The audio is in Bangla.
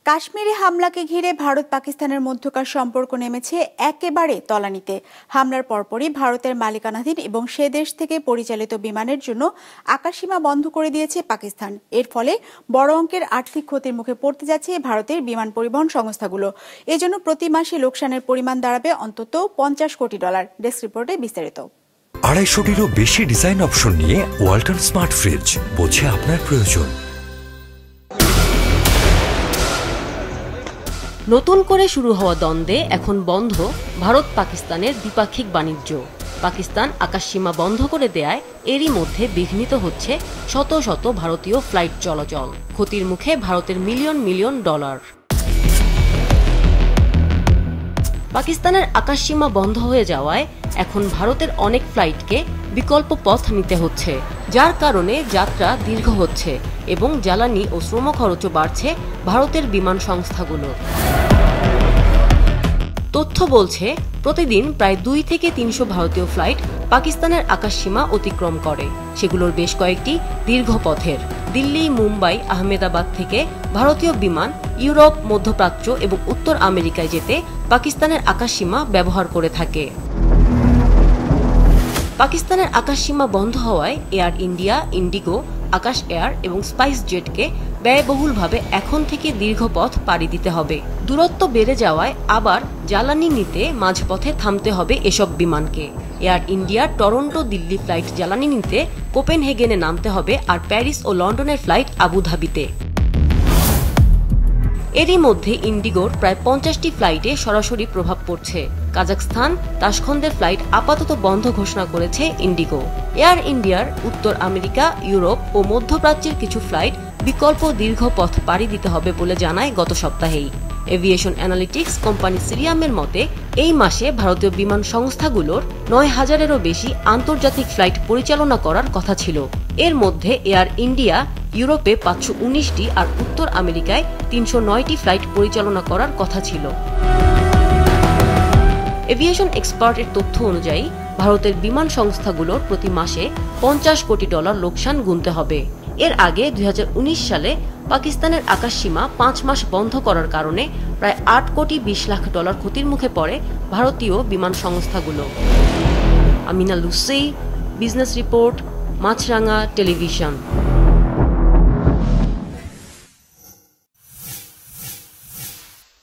কাশ্মীরে হামলাকে ঘিরে ভারত পাকিস্তানের মধ্যকার সম্পর্ক নেমেছে একেবারে তলানিতে। হামলার পরপরই ভারতের মালিকানাধীন এবং সে দেশ থেকে পরিচালিত বিমানের জন্য আকাশসীমা বন্ধ করে দিয়েছে পাকিস্তান। এর ফলে বড় অঙ্কের আর্থিক ক্ষতির মুখে পড়তে যাচ্ছে ভারতের বিমান পরিবহন সংস্থাগুলো। এজন্য প্রতি মাসে লোকসানের পরিমাণ দাঁড়াবে অন্তত $50 কোটি। ডেস্ক রিপোর্টে বিস্তারিত। 250-টিরও বেশি ডিজাইন অপশন নিয়ে ওয়ালটন স্মার্ট ফ্রিজ, বোঝে আপনার প্রয়োজন। নতুন করে শুরু হওয়া দ্বন্দ্বে এখন বন্ধ ভারত পাকিস্তানের দ্বিপাক্ষিক বাণিজ্য। পাকিস্তান আকাশসীমা বন্ধ করে দেয়ায় এরই মধ্যে বিঘ্নিত হচ্ছে শত শত ভারতীয় ফ্লাইট চলাচল। ক্ষতির মুখে ভারতের মিলিয়ন মিলিয়ন ডলার। পাকিস্তানের আকাশসীমা বন্ধ হয়ে যাওয়ায় এখন ভারতের অনেক ফ্লাইটকে বিকল্প পথ নিতে হচ্ছে, যার কারণে যাত্রা দীর্ঘ হচ্ছে এবং জ্বালানি ও শ্রম খরচও বাড়ছে ভারতের বিমান সংস্থাগুলো। তথ্য বলছে প্রতিদিন প্রায় 2 থেকে 300 ভারতীয় ফ্লাইট পাকিস্তানের আকাশসীমা অতিক্রম করে। সেগুলোর বেশ কয়েকটি দীর্ঘ পথের। দিল্লি, মুম্বাই, আহমেদাবাদ থেকে ভারতীয় বিমান ইউরোপ, মধ্যপ্রাচ্য এবং উত্তর আমেরিকায় যেতে পাকিস্তানের আকাশসীমা ব্যবহার করে থাকে। পাকিস্তানের আকাশসীমা বন্ধ হওয়ায় এয়ার ইন্ডিয়া, ইন্ডিগো, আকাশ এয়ার এবং স্পাইস জেটকে ব্যয়বহুলভাবে এখন থেকে দীর্ঘ পথ পাড়ি দিতে হবে। দূরত্ব বেড়ে যাওয়ায় আবার জ্বালানি নিতে মাঝপথে থামতে হবে এসব বিমানকে। এয়ার ইন্ডিয়ার টরন্টো দিল্লি ফ্লাইট জ্বালানি নিতে কোপেনহেগেনে নামতে হবে, আর প্যারিস ও লন্ডনের ফ্লাইট আবুধাবিতে। এরই মধ্যে ইন্ডিগোর প্রায় 50টি ফ্লাইটে সরাসরি প্রভাব পড়ছে। কাজাখস্তান, তাশখন্দের ফ্লাইট আপাতত বন্ধ ঘোষণা করেছে ইন্ডিগো। এয়ার ইন্ডিয়ার উত্তর আমেরিকা, ইউরোপ ও মধ্যপ্রাচ্যের কিছু ফ্লাইট বিকল্প দীর্ঘ পথ পাড়ি দিতে হবে বলে জানায় গত সপ্তাহেই। এভিয়েশন অ্যানালিটিক্স কোম্পানি সিরিয়ামের মতে এই মাসে ভারতীয় বিমান সংস্থাগুলোর 9000-এরও বেশি আন্তর্জাতিক ফ্লাইট পরিচালনা করার কথা ছিল। এর মধ্যে এয়ার ইন্ডিয়া ইউরোপে 519টি আর উত্তর আমেরিকায় 309টি ফ্লাইট পরিচালনা করার কথা ছিল। এভিয়েশন এক্সপার্টের তথ্য অনুযায়ী ভারতের বিমান সংস্থাগুলোর প্রতি মাসে $50 কোটি লোকসান গুনতে হবে। এর আগে 2019 সালে পাকিস্তানের আকাশসীমা 5 মাস বন্ধ করার কারণে প্রায় $8 কোটি 20 লাখ ক্ষতির মুখে পড়ে ভারতীয় বিমান সংস্থাগুলো। আমিনা লুসি, বিজনেস রিপোর্ট, মাছরাঙা টেলিভিশন।